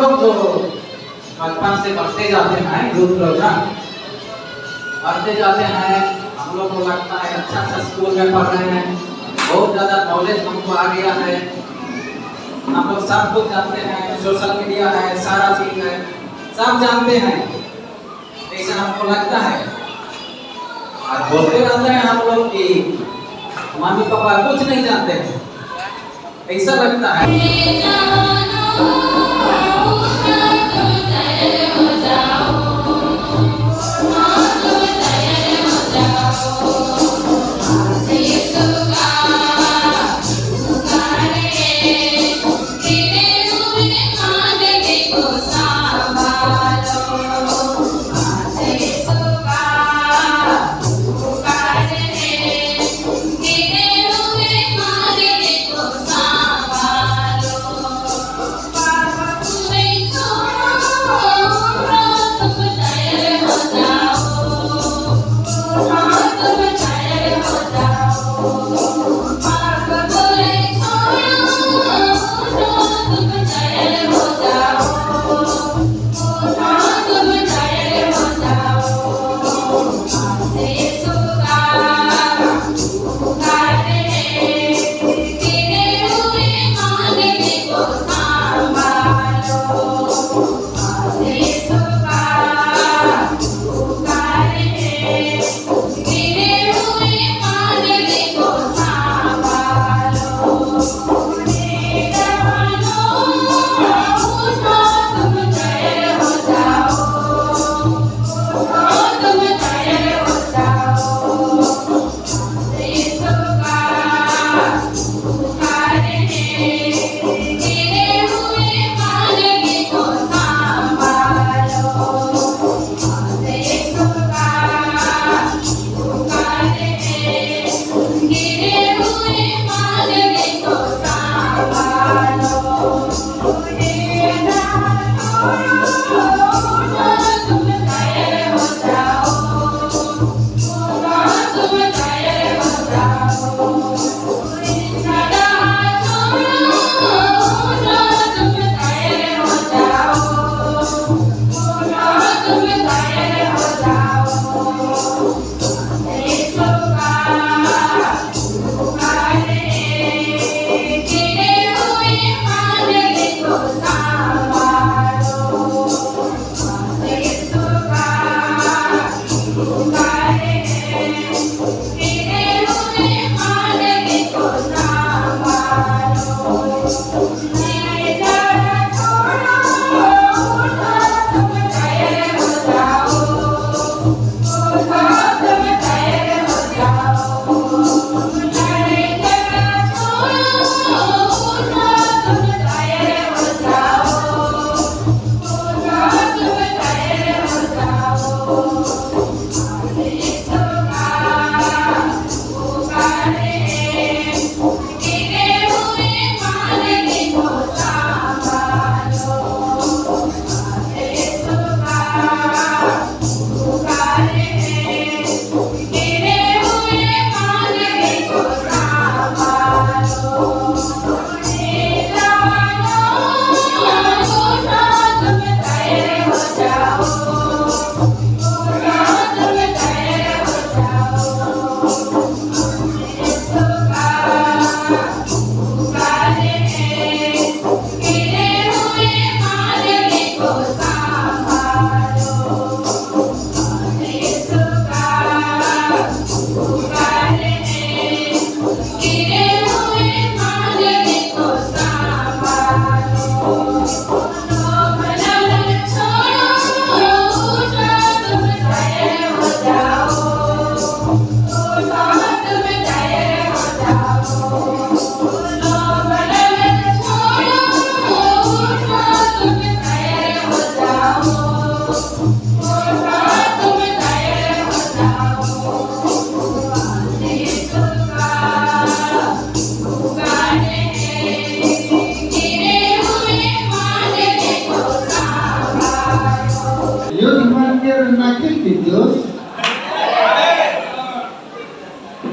लोग जो बचपन से पढ़ते जाते हैं यूथ लोग ना, पढ़ते जाते हैं, हम लोग को लगता है अच्छा अच्छा स्कूल में पढ़ रहे हैं, बहुत ज़्यादा नॉलेज हमको आ गया है, हम लोग सब कुछ जानते हैं, सोशल मीडिया है, सारा चीज़ है, सब जानते हैं, ऐसा हमको लगता है। और बोलते रहते हैं हम लोग कि मम्मी पापा कुछ नहीं जानते हैं, ऐसा लगता है।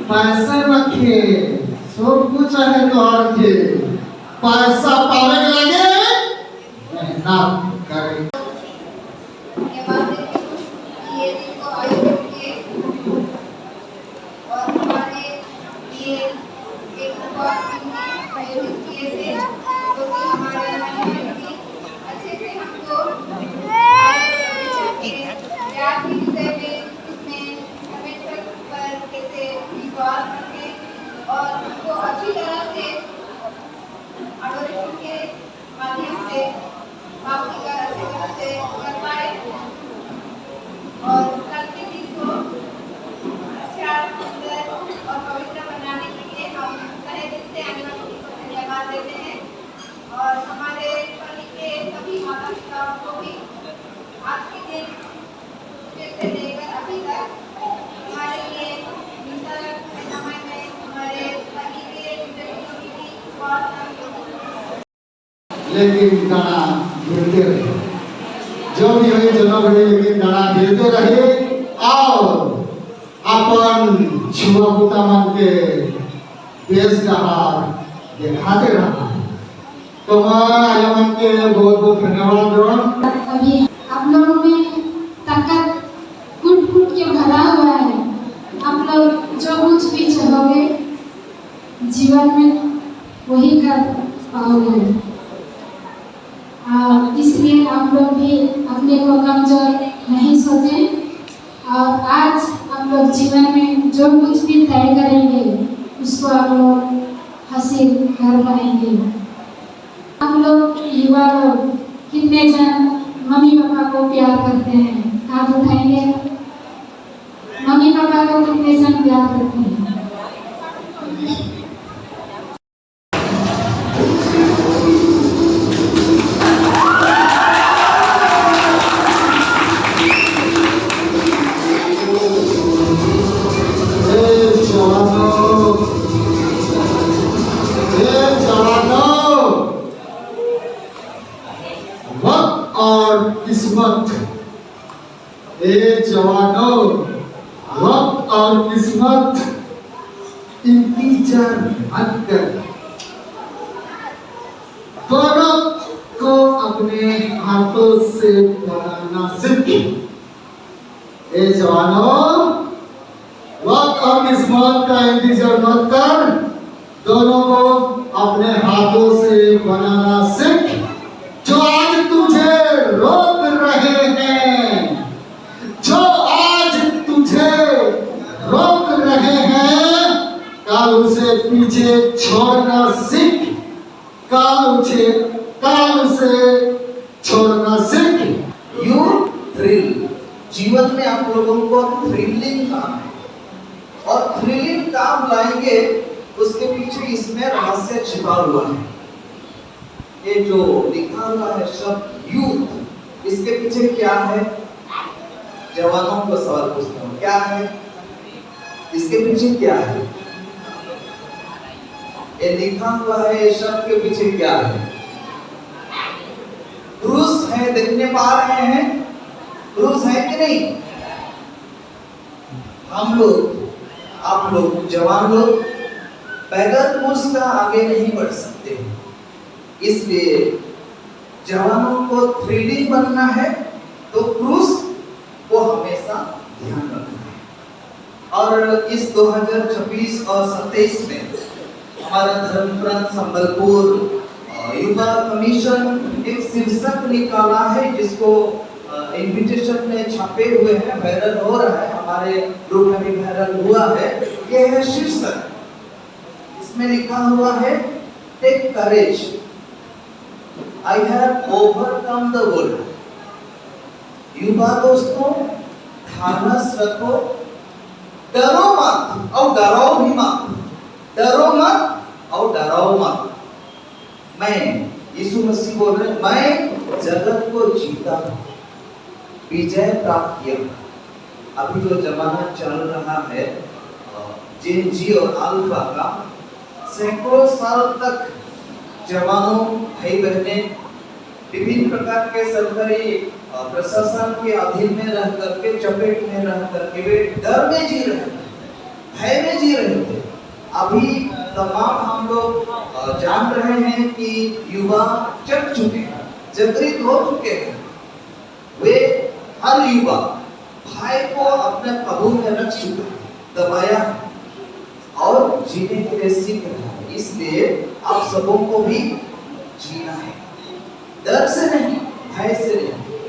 पैसे रखे सब कुछ है तो हर के पैसा पावे लगे नाम करें। ये बातें ये दिन को आयोजित किए और हमारे लिए एक उपवास दिन आयोजित किए थे, जो कि हमारे भी अच्छे से हमको प्यार के विषय में इसमें परमेश्वर पर कैसे विश्वास रखें और उसको अच्छी तरह से एडोरेशन के माध्यम से बाकी का अच्छी तरह से कर पाए और कल के दिन को अच्छा सुंदर और पवित्र बनाने के लिए हम तहे दिल से अनुमति को धन्यवाद देते हैं और हमारे पति के सभी माता पिताओं को भी आज के दिन से लेकर अभी तक हमारे लिए समय में हमारे पति के इंटरव्यू की भी बहुत लेकिन दाना गिरते रहे, जो भी हुई दोनों बड़े, लेकिन दाना गिरते रहे और अपन छुआ पुता मन के देश का हार दिखाते रहा। तो मैं मन के बहुत बहुत धन्यवाद। अभी आप लोगों में ताकत कूट कूट के भरा हुआ है। आप लोग जो कुछ भी चाहोगे जीवन में वही कर पाओगे, इसलिए आप लोग भी अपने को कमजोर नहीं सोचें और आज आप लोग जीवन में जो कुछ भी तय करेंगे उसको आप लोग हासिल कर पाएंगे। आप लोग युवा लोग कितने जन मम्मी पापा को प्यार करते हैं? हाथ उठाएंगे। मम्मी पापा को कितने जन प्यार करते हैं? किस्मत, जवानों, वक्त और किस्मत इंतजार मत कर, दोनों को अपने हाथों से बनाना सीख। जवानों, वक्त और किस्मत का इंतजार मत कर, दोनों को अपने हाथों से बनाना सीख। जो आज तुझे रोक रहे हैं, जो आज तुझे रोक रहे हैं, कल उसे पीछे छोड़ना सीख। कल उसे छोड़ना सीख। यू थ्रिल, जीवन में आप लोगों को थ्रिलिंग काम है और थ्रिलिंग काम लाएंगे, उसके पीछे इसमें रहस्य छिपा हुआ है। ये जो लिखा हुआ है शब्द यूथ, इसके पीछे क्या है? जवानों को सवाल पूछता हूँ, क्या है इसके पीछे? क्या है ये लिखा हुआ है? ये शब्द के पीछे क्या है? क्रूस है, देखने पा रहे हैं क्रूस है कि नहीं? हम लोग, आप लोग, जवान लोग बगैर क्रूस का आगे नहीं बढ़ सकते। इसलिए जवानों को थ्रिलिंग बनना है तो क्रूस को हमेशा ध्यान रखना है। और इस 2026 और 27 में हमारा धर्मप्रांत संबलपुर युवा कमीशन एक शीर्षक निकाला है, जिसको इनविटेशन में छापे हुए हैं, वायरल हो रहा है, हमारे ग्रुप में भी वायरल हुआ है। ये है शीर्षक, इसमें लिखा हुआ है take courage, I have overcome the world। युवा दोस्तों, ध्यान रखो, डरो मत और डराओ भी मत, डरो मत और डराओ मत। मैं, यीशु मसीह बोल रहे, मैं जगत को जीता, विजय प्राप्त किया। अभी जो जमाना चल रहा है जेन जी और अल्फा का, सैकड़ों साल तक जवानों, भाई बहने विभिन्न प्रकार के सरकारी प्रशासन के अधीन में रह करके, चपेट में रह करके वे डर में जी रहे थे, भय में जी रहे थे। अभी तमाम हम लोग जान रहे हैं कि युवा चट चुके हैं, जागृत हो चुके हैं। वे हर युवा भाई को अपने काबू में रख चुका है, दबाया और जीने के लिए सीख रहा है। इसलिए आप सबों को भी जीना है, डर से नहीं, भय से नहीं,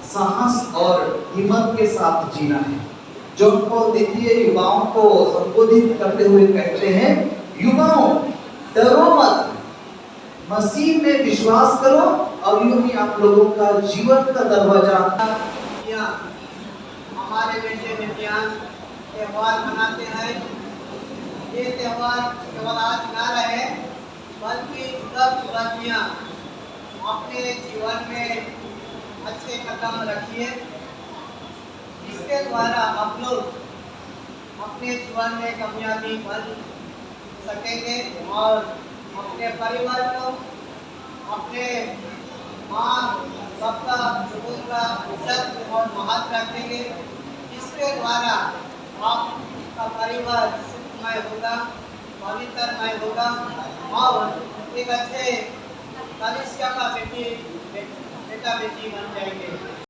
साहस और हिम्मत के साथ जीना है। जॉन पॉल द्वितीय युवाओं को संबोधित करते हुए कहते हैं, युवाओं डरो मत, मसीह में विश्वास करो और यूं ही आप लोगों का जीवन का दरवाजा। हमारे बेटे नित्यान त्योहार मनाते हैं। ये त्योहार केवल आज ना रहे, बल्कि दुर्गा अपने जीवन में अच्छे कदम रखिए। इसके द्वारा आप लोग अपने जीवन में कामयाबी बन सकेंगे और अपने परिवार को, अपने माँ बाप का, लोगों का इज्जत और महत्व रखेंगे। इसके द्वारा आपका परिवार सुखमय होगा, पवित्रमय होगा और एक अच्छे कलिसिया का बेटा बेटी बन जाएंगे।